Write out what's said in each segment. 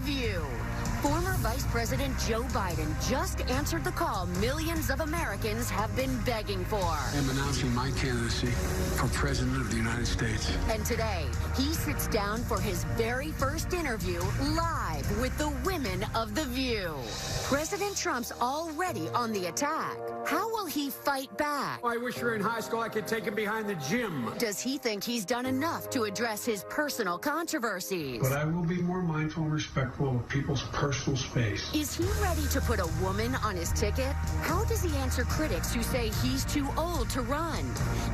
View. Former Vice President Joe Biden just answered the call millions of Americans have been begging for. I'm announcing my candidacy for President of the United States. And today, he sits down for his very first interview live with the women of The View. President Trump's already on the attack. How will he fight back? I wish you were in high school. I could take him behind the gym. Does he think he's done enough to address his personal controversies? But I will be more mindful and respectful of people's personal space. Is he ready to put a woman on his ticket? How does he answer critics who say he's too old to run?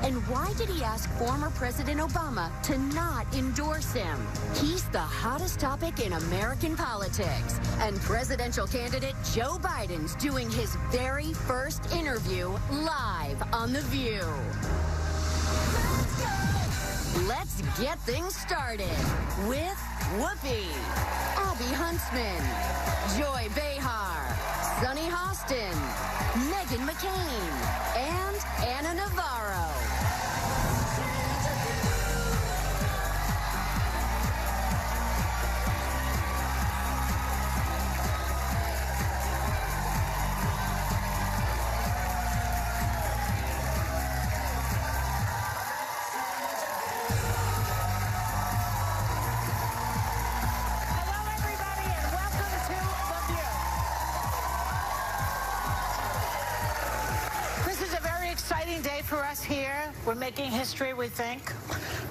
And why did he ask former President Obama to not endorse him? He's the hottest topic in American politics. And presidential candidate Joe Biden's doing his very first interview live on The View. Let's get things started with Whoopi, Abby Huntsman, Joy Behar, Sunny Hostin, Meghan McCain, and Anna Navarro. Day for us here. We're making history, we think,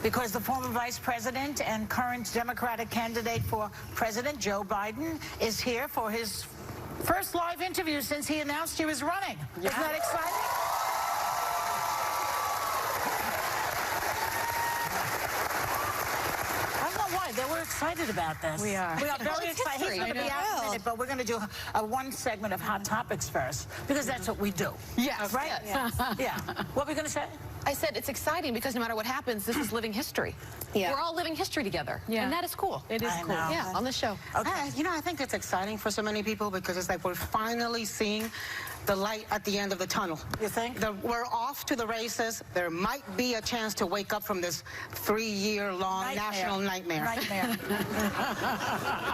because the former Vice President and current Democratic candidate for President Joe Biden is here for his first live interview since he announced he was running. Yeah. Isn't that exciting? They were excited about this. We are. We are very excited. He's going to be out in a minute, but we're going to do one segment of Hot Topics first, because that's what we do. Yes. Right? Yes. Yeah. What were we going to say? I said it's exciting because no matter what happens, this is living history. Yeah. We're all living history together. Yeah. And that is cool. It is cool. Yeah, on the show. Okay. You know, I think it's exciting for so many people because it's like we're finally seeing the light at the end of the tunnel. You think? We're off to the races. There might be a chance to wake up from this 3-year-long national nightmare. Nightmare.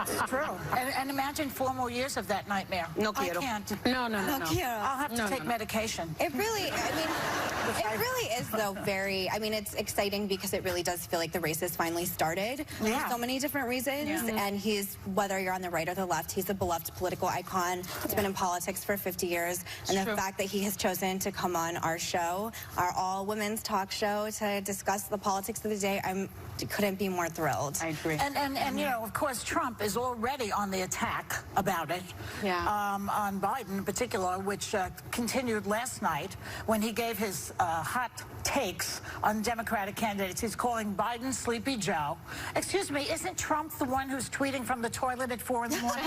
It's true. And imagine 4 more years of that nightmare. No quiero. I can't. No. I'll have to take medication. It really, it really is, though, very, it's exciting because it really does feel like the race has finally started. Yeah. For so many different reasons. Yeah. And he's, whether you're on the right or the left, he's a beloved political icon. He's been in politics for 50 years. And the fact that he has chosen to come on our show, our all-women's talk show, to discuss the politics of the day, I couldn't be more thrilled. I agree. And you know, of course, Trump is already on the attack about it. Yeah. On Biden in particular, which continued last night when he gave his hot takes on Democratic candidates. He's calling Biden Sleepy Joe. Excuse me, isn't Trump the one who's tweeting from the toilet at 4 in the morning?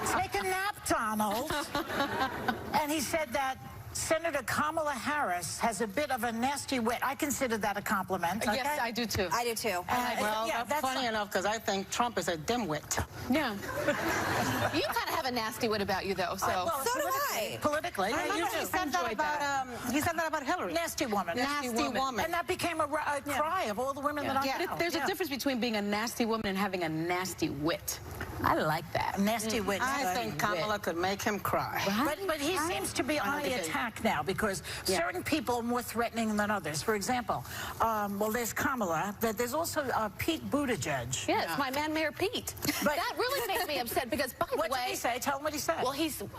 Take a nap, Donald. And he said that Senator Kamala Harris has a bit of a nasty wit. I consider that a compliment. Okay? Yes, I do too. I do too. Well, that's funny enough because I think Trump is a dimwit. Yeah. You kind of have a nasty wit about you, though. So, well, so do I. Politically. I remember he said that about Hillary. Nasty woman. Nasty woman. And that became a cry of all the women that I know. But there's a difference between being a nasty woman and having a nasty wit. I like that. Nasty wit. I think Kamala could make him cry. But he seems to be on the attack now because certain people are more threatening than others. For example, well, there's Kamala, but there's also Pete Buttigieg. yes, my man, Mayor Pete. But that really makes me upset because, by the way... What did he say? Tell him what he said. Well,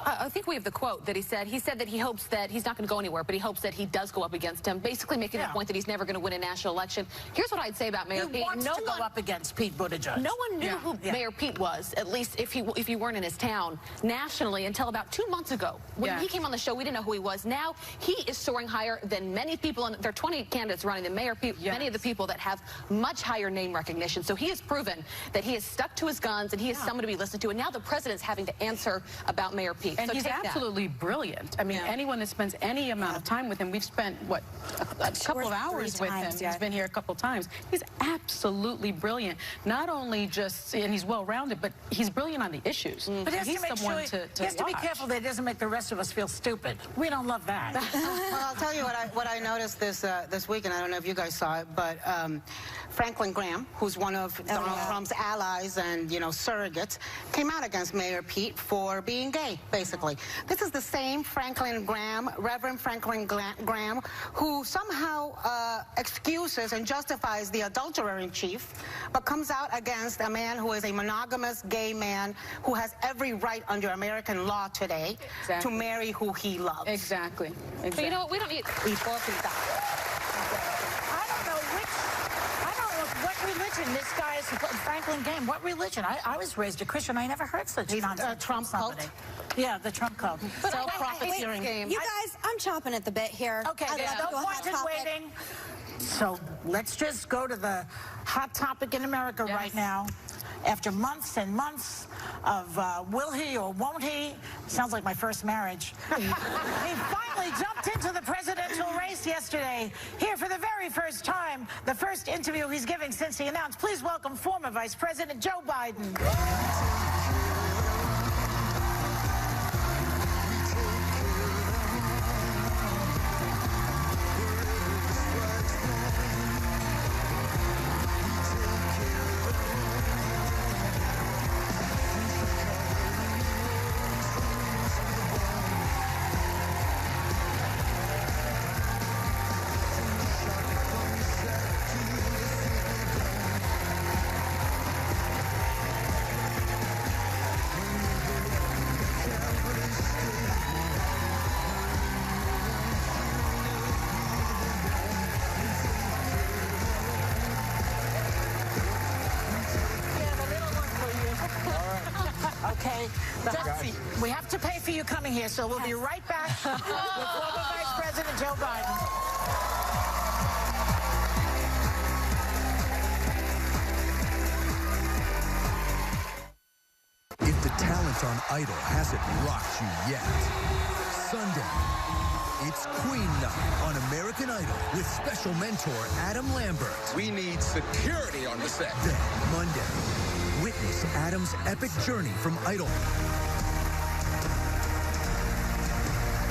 I think we have the quote that he said. He said that he hopes that he's not going to go anywhere, but he hopes that he does go up against him, basically making the point that he's never going to win a national election. Here's what I'd say about Mayor Pete. He wants to go up against Pete Buttigieg. No one knew who Mayor Pete was, at least if you weren't in his town, nationally, until about 2 months ago. When he came on the show, we didn't know who he was. Now, he is soaring higher than many people, and there are 20 candidates running, the Mayor Pete, many of the people that have much higher name recognition. So he has proven that he has stuck to his guns, and he is someone to be listened to. And now the president's having to answer about Mayor Pete. And so he's absolutely brilliant. I mean, anyone that spends any amount of time with him, we've spent, what, a couple of hours with him. He's been here a couple of times. He's absolutely brilliant. Not only just, and he's well-rounded, but he's brilliant on the issues. But he has he's to make someone sure, to he has to be watch. careful that he doesn't make the rest of us feel stupid. We don't love that. Well, I'll tell you what I noticed this weekend. I don't know if you guys saw it, but Franklin Graham, who's one of Donald Trump's allies and, you know, surrogates, came out against Mayor Pete for being gay, basically. This is the same Franklin Graham, Reverend Franklin Graham, who somehow excuses and justifies the adulterer in chief, but comes out against a man who is a monogamous gay man who has every right under American law today to marry who he loves. Exactly. But you know what? We don't need... What religion this guy is, Franklin Graham, what religion? I was raised a Christian. I never heard such nonsense. Trump cult? Yeah, the Trump cult. Self-profiteering. You guys, I'm chomping at the bit here. Okay, I'd love to no go hot point in topic. waiting. So let's just go to the hot topic in America right now. After months and months of will he or won't he, sounds like my first marriage, he finally jumped into the presidential race yesterday. Here for the very first time, the first interview he's giving since he announced. Please welcome former Vice President Joe Biden. Okay, we have to pay for you coming here, so we'll be right back with former Vice President Joe Biden. If the talent on Idol hasn't rocked you yet, Sunday, it's Queen Night on American Idol with special mentor Adam Lambert. We need security on the set. Then, Monday, witness Adam's epic journey from Idol.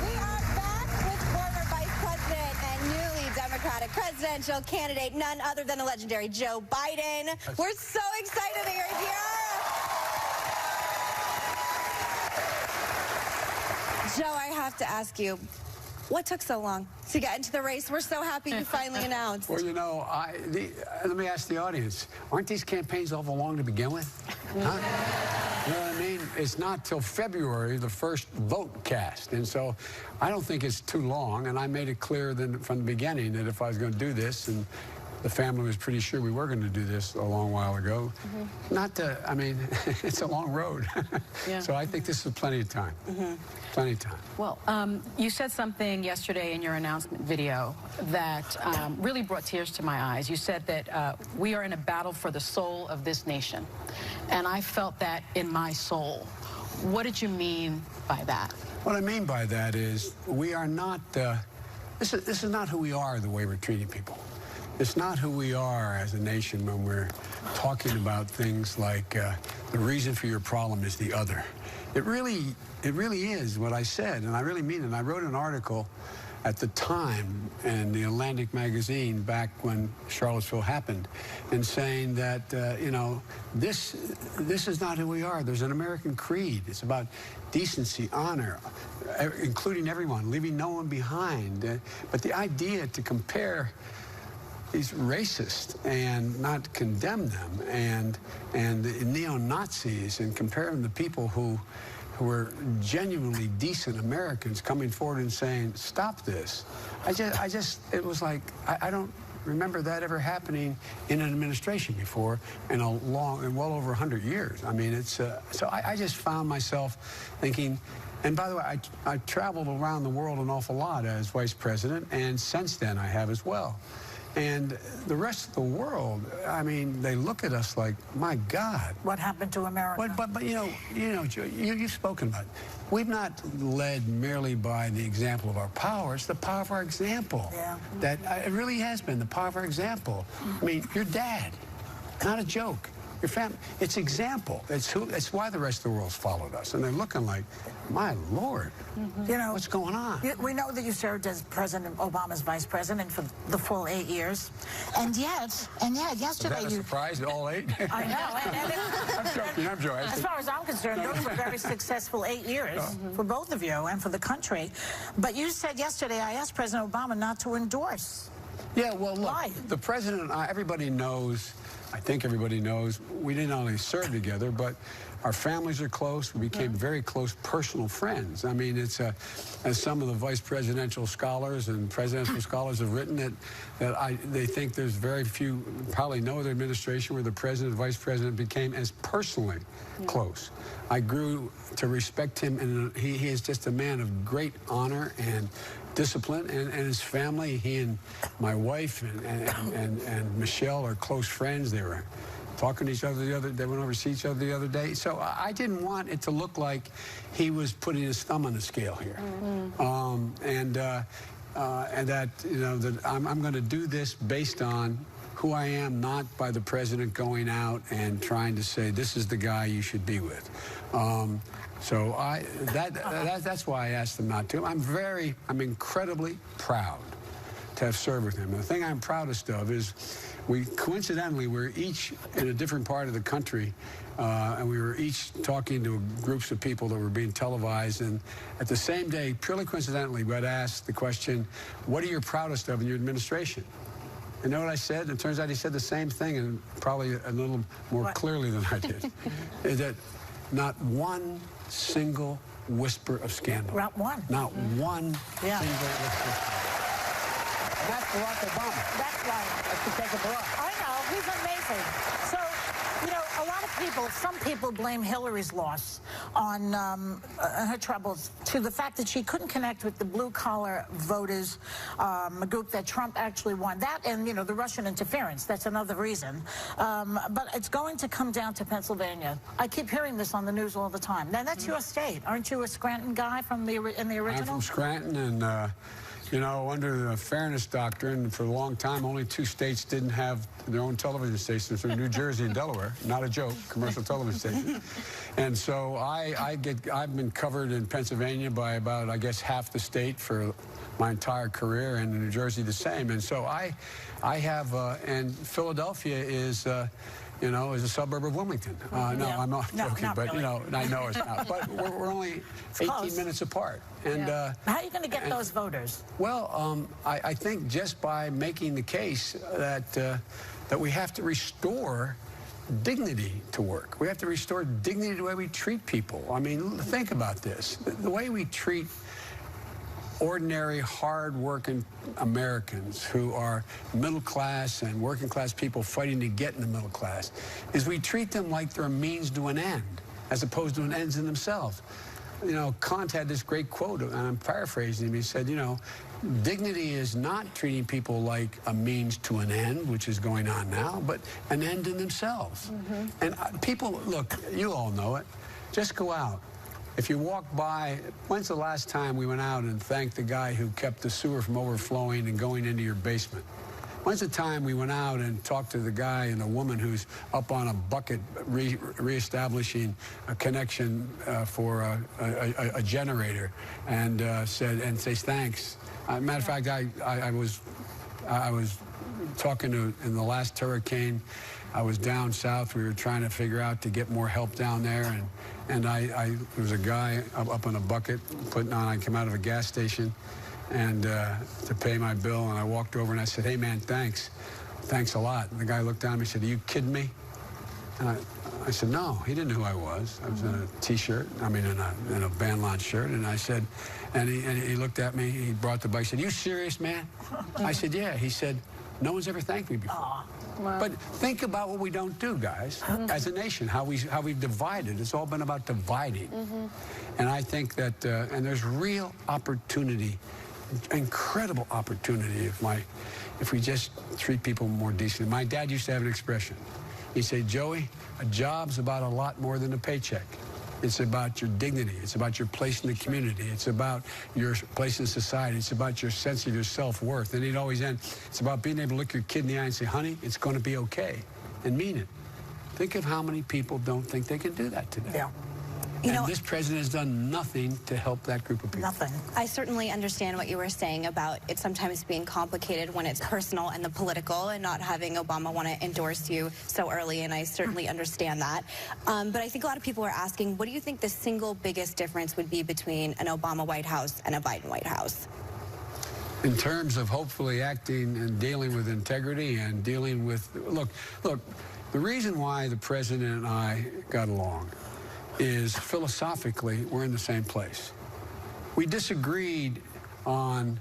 We are back with former Vice President and newly Democratic presidential candidate, none other than the legendary Joe Biden. We're so excited that you're here. Joe, I have to ask you, what took so long to get into the race? We're so happy you finally announced. Well, you know, let me ask the audience, aren't these campaigns awful long to begin with? Huh? You know what I mean? It's not till February the first vote cast. And so I don't think it's too long. And I made it clear then from the beginning that if I was going to do this, and the family was pretty sure we were going to do this a long while ago. Not to, I mean, it's a long road. So I think this is plenty of time. Plenty of time. Well, you said something yesterday in your announcement video that really brought tears to my eyes. You said that we are in a battle for the soul of this nation. And I felt that in my soul. What did you mean by that? What I mean by that is we are not, this is not who we are the way we're treating people. It's not who we are as a nation when we're talking about things like the reason for your problem is the other. It really is what I said, and I really mean it. And I wrote an article at the time in the Atlantic magazine back when Charlottesville happened, and saying that, you know, this is not who we are. There's an American creed. It's about decency, honor, including everyone, leaving no one behind. But the idea to compare these racists and not condemn them, and the neo-Nazis, and compare them to people who were genuinely decent Americans coming forward and saying, stop this. It was like, I don't remember that ever happening in an administration before in well over 100 years. I mean, it's, so I just found myself thinking, and by the way, I traveled around the world an awful lot as vice president, and since then I have as well. And the rest of the world, I mean, they look at us like, my God. What happened to America? But you know, Joe, you've spoken about it. We've not led merely by the example of our power. It's the power of our example. Yeah. That it really has been the power of our example. I mean, your dad, not a joke. your family. It's example. It's why the rest of the world's followed us. And they're looking like, my Lord, you know, what's going on? We know that you served as President Obama's vice president for the full 8 years. And yet, yesterday Is that a surprise, all 8? I know. I'm joking. As far as I'm concerned, those were very successful 8 years for both of you and for the country. But you said yesterday, I asked President Obama not to endorse. Yeah, well, look, Why? the president, everybody knows, I think everybody knows, we didn't only serve together, but our families are close. We became very close personal friends. I mean, it's as some of the vice presidential scholars and presidential scholars have written they think there's very few, probably no other administration where the president and vice president became as personally close. I grew to respect him, and he is just a man of great honor and discipline, and his family, he and my wife and Michelle are close friends. They were talking to each other they went over to see each other the other day. So I didn't want it to look like he was putting his thumb on the scale here. And that, you know, that I'm going to do this based on who I am, not by the president going out and trying to say, this is the guy you should be with. So that's why I asked them not to. I'm incredibly proud to have served with him. The thing I'm proudest of is coincidentally, we're each in a different part of the country, and we were each talking to groups of people that were being televised, and at the same day, purely coincidentally, we had asked the question, what are you proudest of in your administration? You know what I said? It turns out he said the same thing, and probably a little more clearly than I did. Is that not one single whisper of scandal. Not one. Not one single whisper of scandal. And that's Barack Obama. That's right. That's because of Barack. I know. He's amazing. So, you know, a lot of people, some people blame Hillary's loss on her troubles to the fact that she couldn't connect with the blue-collar voters, a group that Trump actually won. That and, you know, the Russian interference. That's another reason. But it's going to come down to Pennsylvania. I keep hearing this on the news all the time. Now, that's your state. Aren't you a Scranton guy in the original? I'm from Scranton, and you know, under the fairness doctrine, for a long time, only 2 states didn't have their own television stations, New Jersey and Delaware. Not a joke, commercial television stations. And so I've been covered in Pennsylvania by about, I guess, half the state for my entire career, and in New Jersey the same. And so I have, and Philadelphia is, you know, is a suburb of Wilmington. No, I'm not joking, but, really. You know, I know it's not. But we're only 18 minutes apart. And how are you going to get those voters? Well, I think just by making the case that we have to restore dignity to work. We have to restore dignity to the way we treat people. I mean, think about this. The way we treat ordinary, hard-working Americans who are middle class and working class people fighting to get in the middle class is we treat them like they're a means to an end, as opposed to an ends in themselves. You know, Kant had this great quote, and I'm paraphrasing him. He said, you know, dignity is not treating people like a means to an end, which is going on now, but an end in themselves. And people, look, you all know it. Just go out. If you walk by, when's the last time we went out and thanked the guy who kept the sewer from overflowing and going into your basement? When's the time we went out and talked to the guy and the woman who's up on a bucket reestablishing a connection for a generator and says thanks? Matter of fact, I was talking to, in the last hurricane, I was down south. We were trying to figure out to get more help down there, and there was a guy up in a bucket putting on. I came out of a gas station, and to pay my bill, and I walked over and I said, "Hey man, thanks a lot." And the guy looked down at me and said, "Are you kidding me?" And I said, "No." He didn't know who I was. I was in a T-shirt. I mean, in a band launch shirt. And I said, and he looked at me. He brought the bike. He said, "You serious, man?" I said, "Yeah." He said, "No one's ever thanked me before." Wow. But think about what we don't do, guys, as a nation, how we've divided. It's all been about dividing. And I think that, and there's real opportunity, incredible opportunity if we just treat people more decently. My dad used to have an expression. He'd say, "Joey, a job's about a lot more than a paycheck. It's about your dignity. It's about your place in the community. It's about your place in society. It's about your sense of your self-worth." And he'd always end, it's about being able to look your kid in the eye and say, "Honey, it's going to be okay," and mean it. Think of how many people don't think they can do that today. Yeah. And this president has done nothing to help that group of people. Nothing. I certainly understand what you were saying about it sometimes being complicated when it's personal and the political and not having Obama want to endorse you so early, and I certainly understand that. But I think a lot of people are asking, what do you think the single biggest difference would be between an Obama White House and a Biden White House? In terms of hopefully acting and dealing with integrity and dealing with, look, the reason why the president and I got along is philosophically we're in the same place. We disagreed on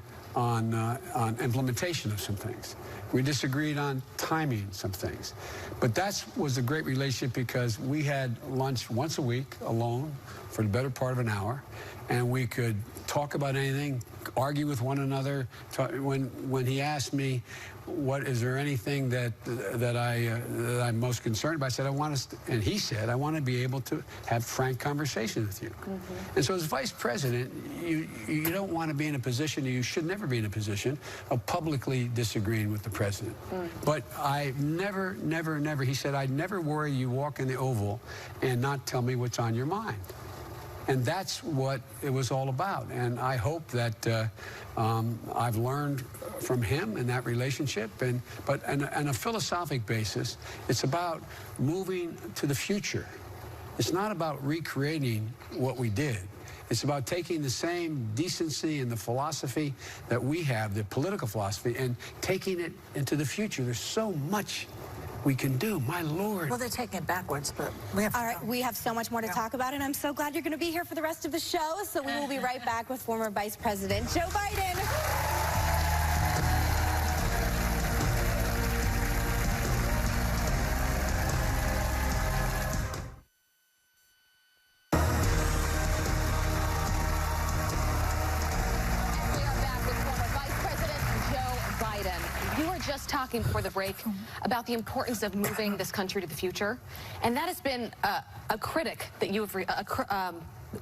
implementation of some things. We disagreed on timing some things. But that was a great relationship because we had lunch once a week alone for the better part of an hour, and we could talk about anything, argue with one another. When he asked me, is there anything that I'm most concerned about? I said, and he said, I want to be able to have frank conversation with you. Mm-hmm. And so as vice president, you don't want to be in a position, you should never be in a position of publicly disagreeing with the president. Mm. But I never, he said, I'd never worry you walk in the Oval and not tell me what's on your mind. And that's what it was all about. And I hope that I've learned from him in that relationship. But on a philosophic basis, it's about moving to the future. It's not about recreating what we did. It's about taking the same decency and the philosophy that we have, the political philosophy, and taking it into the future. There's so much we can do, my Lord. Well, they're taking it backwards, but we have to. All right, we have so much more to talk about, and I'm so glad you're going to be here for the rest of the show. So we will be right back with former Vice President Joe Biden. Talking before the break about the importance of moving this country to the future, and that has been a critic that you have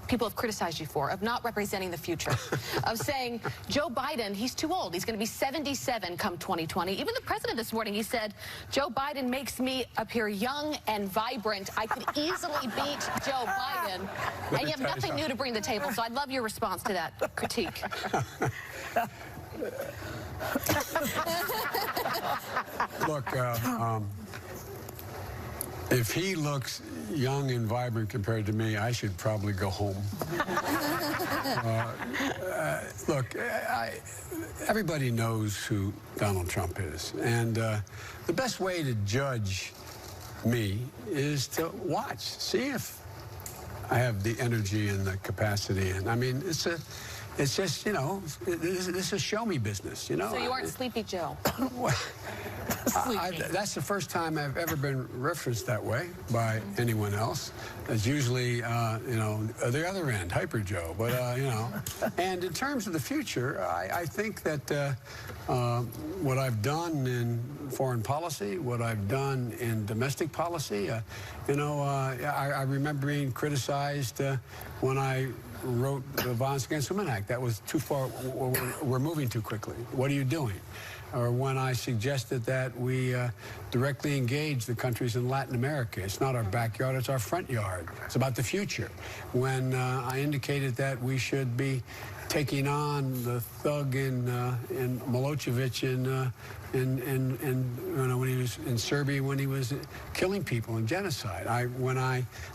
people have criticized you for, of not representing the future, of saying Joe Biden, he's too old, he's going to be 77 come 2020. Even the president this morning, he said, Joe Biden makes me appear young and vibrant. I could easily beat Joe Biden, and you have nothing new to bring to the table. So I'd love your response to that critique. Look, if he looks young and vibrant compared to me, I should probably go home. Look, everybody knows who Donald Trump is. And the best way to judge me is to watch, see if I have the energy and the capacity. And I mean, it's just, you know, this is show me business, you know. So you aren't Sleepy Joe? That's the first time I've ever been referenced that way by anyone else. It's usually, you know, the other end, Hyper Joe. But, you know, and in terms of the future, I think that what I've done in foreign policy, what I've done in domestic policy, you know, I remember being criticized when I wrote the Violence Against Women Act. That was too far. We're moving too quickly. What are you doing? Or when I suggested that we directly engage the countries in Latin America. It's not our backyard, it's our front yard. It's about the future. When I indicated that we should be taking on the thug in Milosevic you know, when he was in Serbia, when he was killing people in genocide.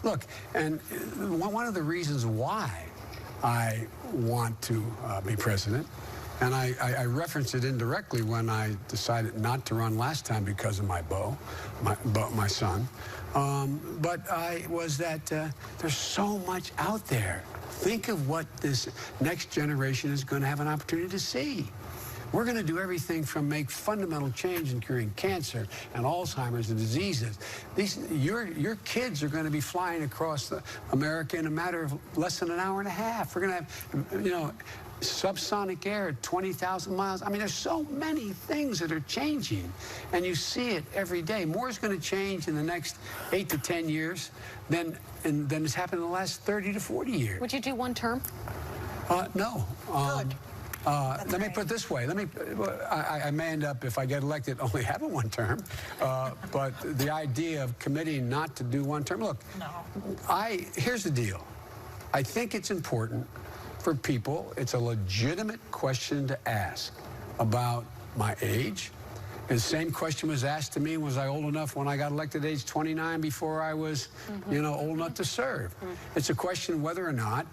Look, and one of the reasons why I want to be president, and I referenced it indirectly when I decided not to run last time because of my son. But was that there's so much out there. Think of what this next generation is going to have an opportunity to see. We're going to do everything from make fundamental change in curing cancer and Alzheimer's and diseases. Your kids are going to be flying across America in a matter of less than an hour and a half. We're going to have, you know, subsonic air at 20,000 miles. I mean, there's so many things that are changing, and you see it every day. More is going to change in the next 8 to 10 years than has happened in the last 30 to 40 years. Would you do one term? No. Good. Let me put it this way. I may end up, if I get elected, only having one term. But the idea of committing not to do one term, look, here's the deal. I think it's important for people, it's a legitimate question to ask about my age. And the same question was asked to me, was I old enough when I got elected at age 29 before I was, old enough to serve? It's a question whether or not,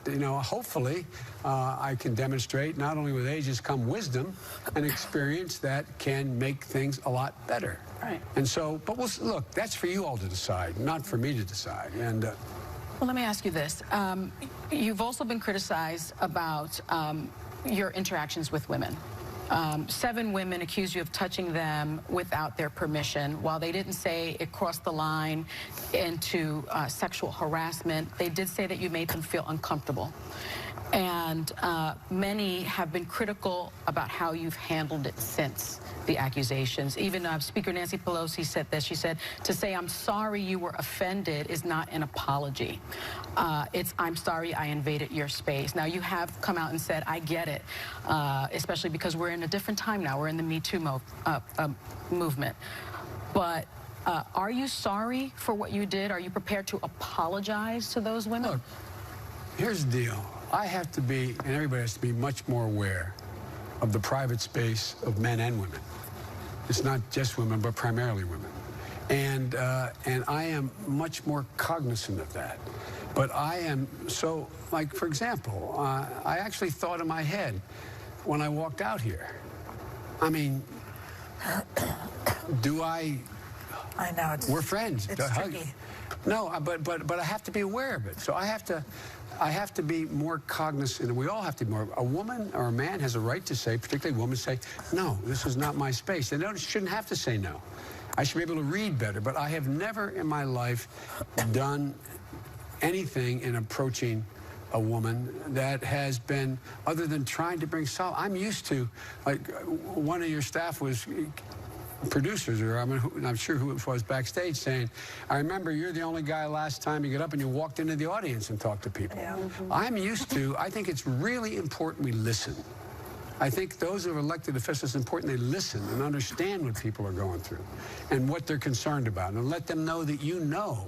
hopefully I can demonstrate not only with age has come wisdom and experience that can make things a lot better. Right. And so, but look, that's for you all to decide, not for me to decide. And well, let me ask you this. You've also been criticized about your interactions with women. 7 women accused you of touching them without their permission. While they didn't say it crossed the line into sexual harassment, they did say that you made them feel uncomfortable. And many have been critical about how you've handled it since the accusations. Even Speaker Nancy Pelosi said this. She said, to say I'm sorry you were offended is not an apology. It's I'm sorry I invaded your space. Now, you have come out and said, I get it, especially because we're in a different time now. We're in the Me Too movement. But are you sorry for what you did? Are you prepared to apologize to those women? Look, here's the deal. I have to be, and everybody has to be much more aware of the private space of men and women. It's not just women, but primarily women. And I am much more cognizant of that. But I am so, like, for example, I actually thought in my head when I walked out here, I mean, do I know, we're friends. It's tricky. No, but I have to be aware of it. So I have to be more cognizant, and we all have to be more. A woman or a man has a right to say, particularly women, say, no, this is not my space. They shouldn't have to say no. I should be able to read better, but I have never in my life done anything in approaching a woman that has been, other than trying to bring solace. I'm used to, like, one of your staff was producers, or I'm sure who it was backstage, saying, I remember you're the only guy last time you got up and you walked into the audience and talked to people. Yeah. I'm used to, I think it's really important we listen. I think those who are elected officials, it's important they listen and understand what people are going through and what they're concerned about, and let them know that you know.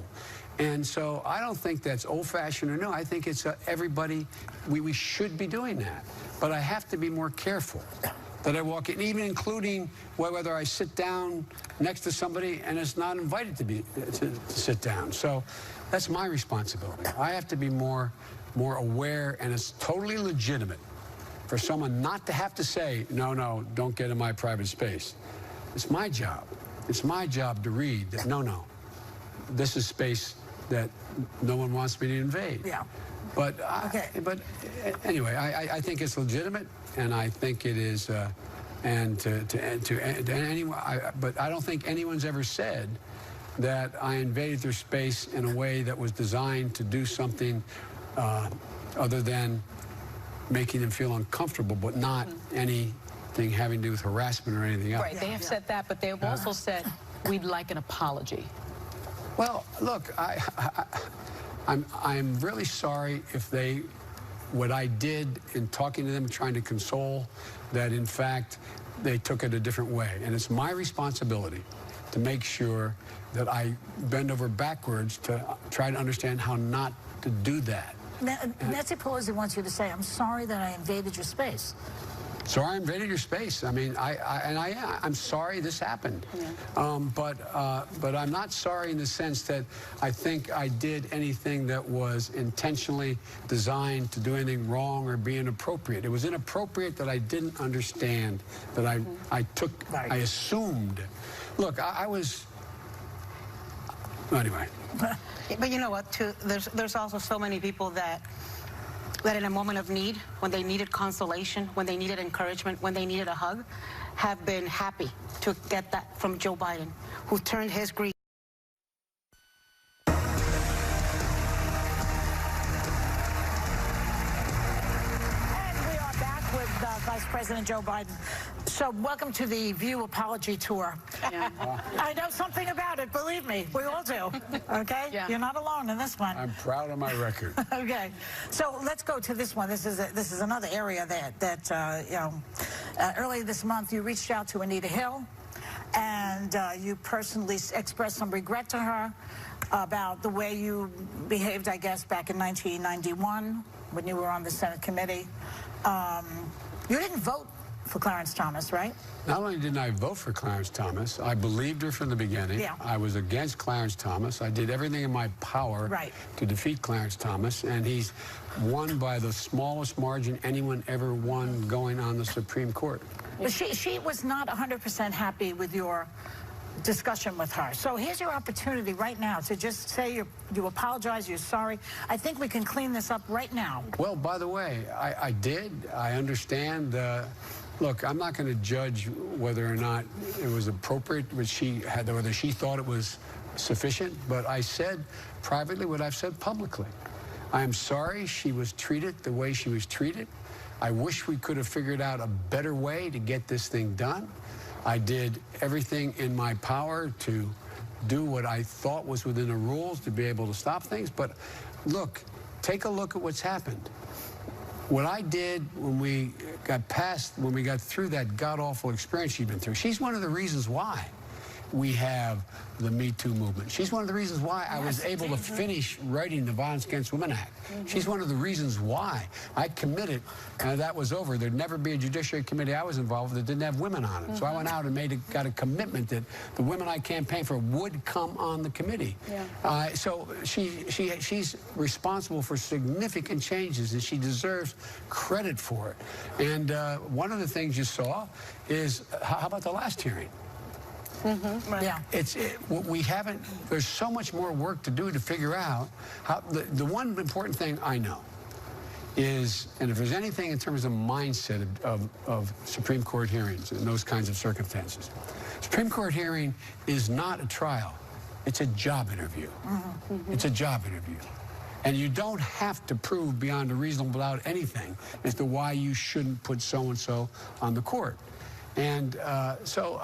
And so I don't think that's old-fashioned or no. I think it's everybody, we should be doing that. But I have to be more careful that I walk in, even including whether I sit down next to somebody and it's not invited to sit down. So that's my responsibility. I have to be more aware, and it's totally legitimate for someone not to have to say, no, don't get in my private space. It's my job. It's my job to read that, no, this is space that no one wants me to invade. Yeah. But anyway, I think it's legitimate, and I think it is, and to anyone. But I don't think anyone's ever said that I invaded their space in a way that was designed to do something other than making them feel uncomfortable, but not anything having to do with harassment or anything else. Right. They have said that, but they have also said we'd like an apology. Well, look, I'm really sorry if what I did in talking to them, trying to console, that in fact they took it a different way. And it's my responsibility to make sure that I bend over backwards to try to understand how not to do that. Nancy Pelosi wants you to say, I'm sorry that I invaded your space. Sorry I invaded your space. I mean, I'm sorry this happened. Yeah. But I'm not sorry in the sense that I think I did anything that was intentionally designed to do anything wrong or be inappropriate. It was inappropriate that I didn't understand, that I assumed. Look, I was, anyway. But you know what, too, there's also so many people that in a moment of need, when they needed consolation, when they needed encouragement, when they needed a hug, have been happy to get that from Joe Biden, who turned his grief. And we are back with Vice President President Joe Biden. So welcome to the View Apology Tour. Yeah. I know something about it, believe me. We all do, okay? Yeah. You're not alone in this one. I'm proud of my record. Okay, so let's go to this one. This is another area that you know, earlier this month you reached out to Anita Hill, and you personally expressed some regret to her about the way you behaved, I guess, back in 1991 when you were on the Senate committee. You didn't vote for Clarence Thomas, right? Not only didn't I vote for Clarence Thomas, I believed her from the beginning. Yeah. I was against Clarence Thomas. I did everything in my power to defeat Clarence Thomas, and he's won by the smallest margin anyone ever won going on the Supreme Court. But she was not 100% happy with your discussion with her. So here's your opportunity right now to just say you apologize, you're sorry. I think we can clean this up right now. Well, by the way, I did. I understand. Look, I'm not going to judge whether or not it was appropriate, whether she thought it was sufficient, but I said privately what I've said publicly. I am sorry she was treated the way she was treated. I wish we could have figured out a better way to get this thing done. I did everything in my power to do what I thought was within the rules to be able to stop things. But look, take a look at what's happened. What I did when we got through that god-awful experience she'd been through, she's one of the reasons why we have the Me Too movement. She's one of the reasons why I was able to finish writing the Violence Against Women Act. She's one of the reasons why I committed, and that was over. There'd never be a Judiciary Committee I was involved with that didn't have women on it. So I went out and got a commitment that the women I campaigned for would come on the committee. Yeah. So she's responsible for significant changes, and she deserves credit for it. And one of the things you saw is, how about the last hearing? Right. Yeah. There's so much more work to do to figure out how, the one important thing I know is, and if there's anything in terms of mindset of Supreme Court hearings in those kinds of circumstances, Supreme Court hearing is not a trial. It's a job interview. It's a job interview. And you don't have to prove beyond a reasonable doubt anything as to why you shouldn't put so-and-so on the court. And so,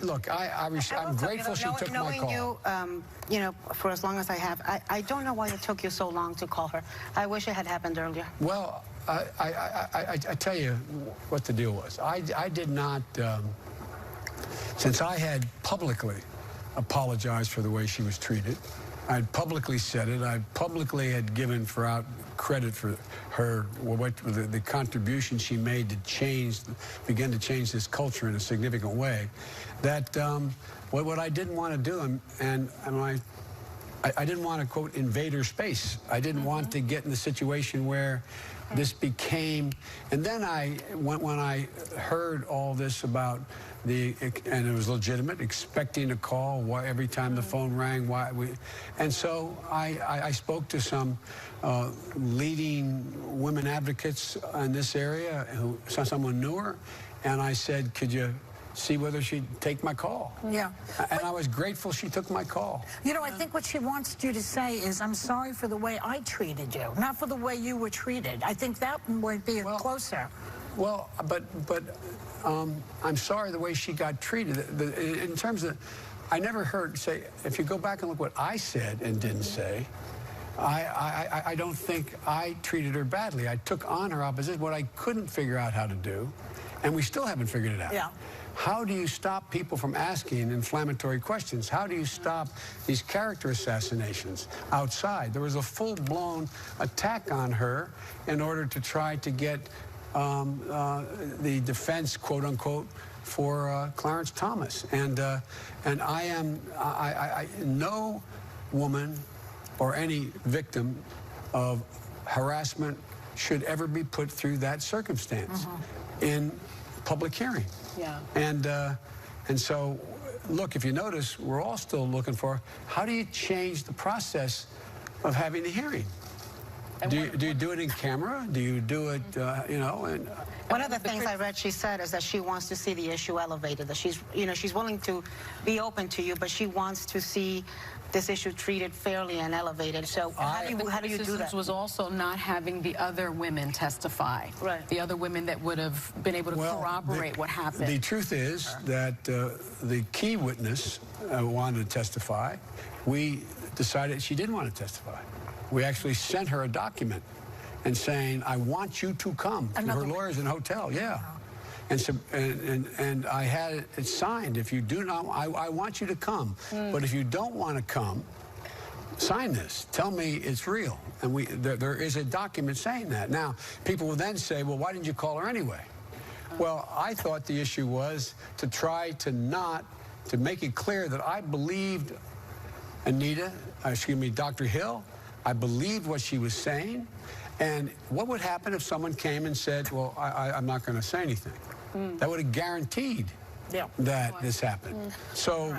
look, I'm grateful she took my call. Knowing you know, for as long as I have, I don't know why it took you so long to call her. I wish it had happened earlier. Well, I tell you what the deal was. I did not, since I had publicly apologized for the way she was treated, I'd publicly said it, I publicly had given credit for her, the contribution she made to begin to change this culture in a significant way, that what I didn't want to do, and I didn't want to, quote, invade her space. I didn't want to get in the situation where this became, and then when I heard all this about and it was legitimate, expecting a call every time the phone rang, and so I spoke to some leading women advocates in this area who someone knew her, and I said, could you see whether she'd take my call? Yeah. And I was grateful she took my call. You know, I think what she wants you to say is, I'm sorry for the way I treated you, not for the way you were treated. I think that would be closer. Well, but I'm sorry the way she got treated. In terms of, I never heard say, if you go back and look what I said and didn't say, I don't think I treated her badly. I took on her opposition, what I couldn't figure out how to do, and we still haven't figured it out. Yeah. How do you stop people from asking inflammatory questions? How do you stop these character assassinations outside? There was a full-blown attack on her in order to try to get the defense, quote unquote, for Clarence Thomas. And no woman or any victim of harassment should ever be put through that circumstance in public hearing. Yeah. And so, look, if you notice, we're all still looking for, how do you change the process of having a hearing? Do you do it in camera? Do you do it, you know? One of the things I read she said is that she wants to see the issue elevated, that she's willing to be open to you, but she wants to see this issue treated fairly and elevated. So how do you do that? Was also not having the other women testify. Right. The other women that would have been able to corroborate what happened. The truth is that the key witness wanted to testify. We decided she didn't want to testify. We actually sent her a document and saying, I want you to come to her lawyers in a hotel. Yeah. And so, and I had it signed. If you do not, I want you to come. But if you don't want to come, sign this. Tell me it's real. And there is a document saying that. Now, people will then say, well, why didn't you call her anyway? Well, I thought the issue was to try to make it clear that I believed Dr. Hill. I believed what she was saying. And what would happen if someone came and said, well, I'm not going to say anything? That would have guaranteed that this happened. So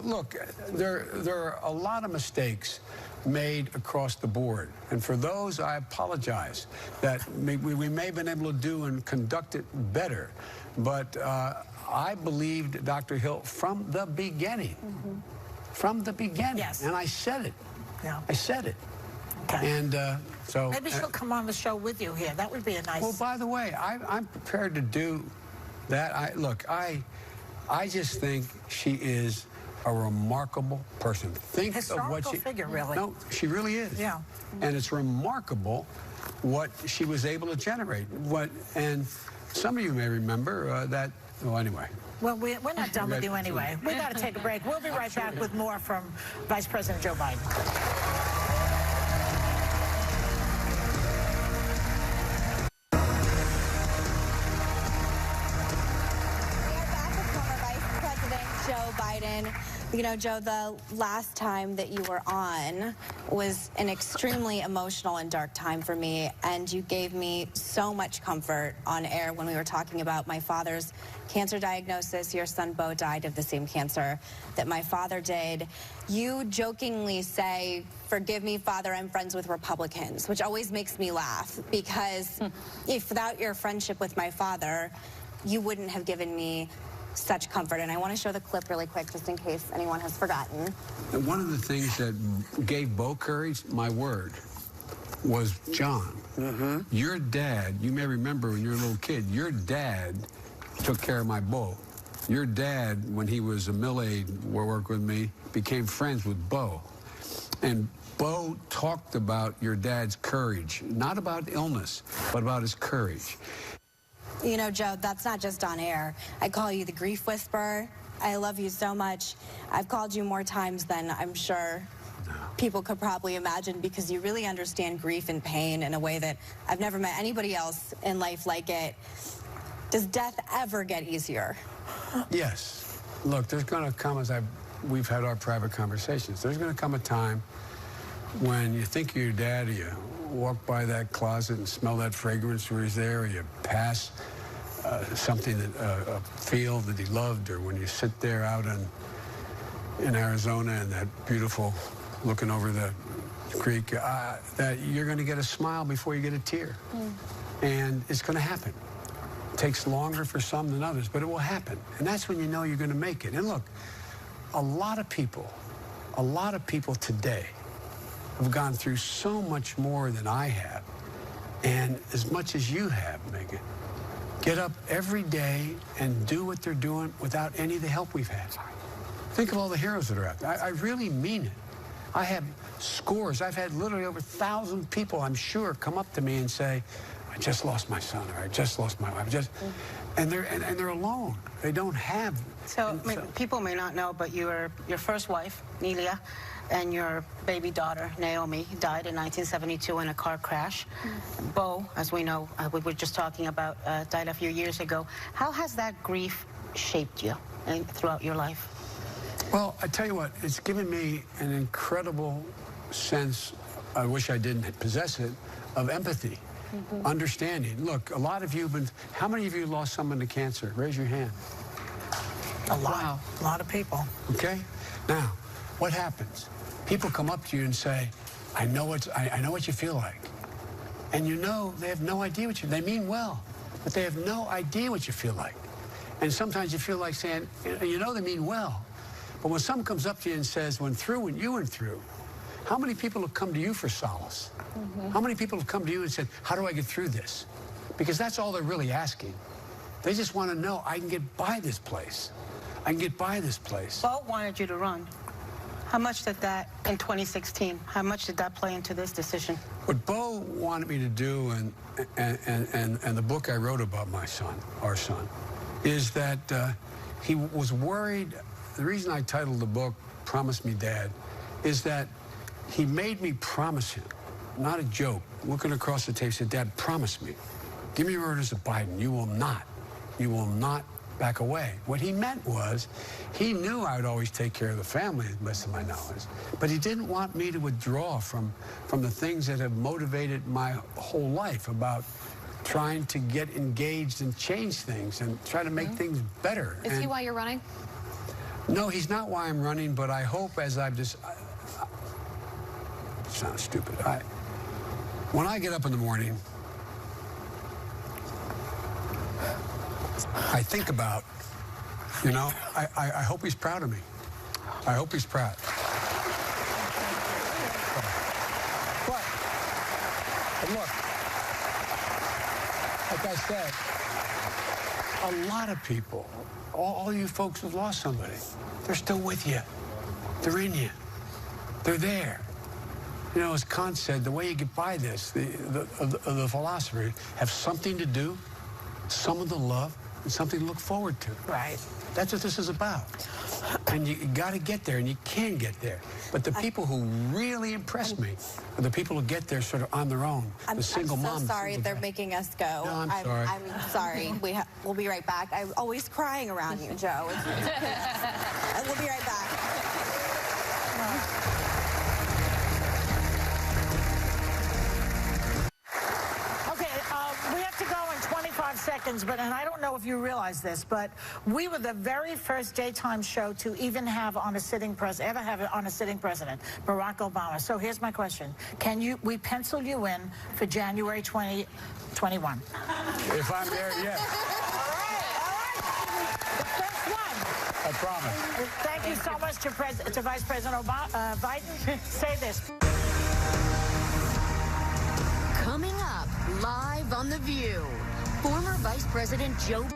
look, there are a lot of mistakes made across the board. And for those, I apologize that we may have been able to do and conduct it better. But I believed Dr. Hill from the beginning. From the beginning. Yes. And I said it. Yeah. I said it. Okay. And so maybe she'll come on the show with you here. That would be a nice. Well, by the way, I'm prepared to do that. Look, I just think she is a remarkable person. Think of what she figure, really. No, she really is. Yeah. And it's remarkable what she was able to generate. And some of you may remember that. Well, anyway. Well, we're not done with you anyway. We got to take a break. We'll be right back with more from Vice President Joe Biden. You know, Joe, the last time that you were on was an extremely emotional and dark time for me, and you gave me so much comfort on air when we were talking about my father's cancer diagnosis. Your son, Bo, died of the same cancer that my father did. You jokingly say, forgive me, Father, I'm friends with Republicans, which always makes me laugh, because if without your friendship with my father, you wouldn't have given me such comfort. And I want to show the clip really quick just in case anyone has forgotten. One of the things that gave Bo courage, my word, was John. Your dad, you may remember when you were a little kid, your dad took care of my Bo. Your dad, when he was a mill aide, worked with me, became friends with Bo. And Bo talked about your dad's courage, not about illness, but about his courage. You know, Joe, that's not just on air. I call you the grief whisperer. I love you so much. I've called you more times than I'm sure people could probably imagine, because you really understand grief and pain in a way that I've never met anybody else in life like it. Does death ever get easier? Yes. Look, there's going to come, as we've had our private conversations, there's going to come a time when you think of your dad, or you walk by that closet and smell that fragrance where he's there, or you pass something, a field that he loved, or when you sit there out in Arizona and that beautiful, looking over the creek, that you're going to get a smile before you get a tear. And it's going to happen. It takes longer for some than others, but it will happen. And that's when you know you're going to make it. And look, a lot of people today have gone through so much more than I have, and as much as you have, Megan. Get up every day and do what they're doing without any of the help we've had. Think of all the heroes that are out there. I really mean it. I have scores. I've had literally over 1,000 people, I'm sure, come up to me and say, I just lost my son, or I just lost my wife. And they're alone. They don't have. So people may not know, but your first wife, Nelia, and your baby daughter, Naomi, died in 1972 in a car crash. Bo, as we know, we were just talking about, died a few years ago. How has that grief shaped you throughout your life? Well, I tell you what, it's given me an incredible sense, I wish I didn't possess it, of empathy, understanding. Look, a lot of you have been, how many of you lost someone to cancer? Raise your hand. A lot. Wow. A lot of people. Okay? Now, what happens? People come up to you and say, I know what you feel like. And you know they have no idea what they mean well. but they have no idea what you feel like. And sometimes you feel like saying, you know they mean well, but when someone comes up to you and says, when you went through, how many people have come to you for solace? How many people have come to you and said, how do I get through this? Because that's all they're really asking. They just want to know, I can get by this place. I can get by this place. Bo wanted you to run. How much did that, in 2016, how much did that play into this decision? What Bo wanted me to do, and the book I wrote about my son, our son, is that he was worried. The reason I titled the book, Promise Me, Dad, is that he made me promise him, not a joke, looking across the tape, said, Dad, promise me, give me your orders of Biden. You will not back away. What he meant was, he knew I would always take care of the family, to the best of my knowledge, but he didn't want me to withdraw from the things that have motivated my whole life about trying to get engaged and change things and try to make things better. Is he why you're running? No, he's not why I'm running, but I hope as I've just... it sounds stupid. When I get up in the morning, I think about, I hope he's proud of me. I hope he's proud. But look, like I said, a lot of people, all you folks who've lost somebody, they're still with you. They're in you. They're there. As Kant said, the way you get by this, the philosopher, have something to do, someone to love, and something to look forward to. Right. That's what this is about. And you got to get there, and you can get there. But the people who really impress me are the people who get there sort of on their own. The single moms. I'm so sorry they're making us go. No, I'm sorry. I'm sorry. We'll be right back. I'm always crying around you, Joe. We'll be right back. We have to go in 25 seconds, and I don't know if you realize this, but we were the very first daytime show to even have on a sitting president, Barack Obama. So here's my question. We pencil you in for January 2021? If I'm there, yes. All right. The first one. I promise. Thank you so much to Vice President Biden. Say this. Coming up, live on The View, former Vice President Joe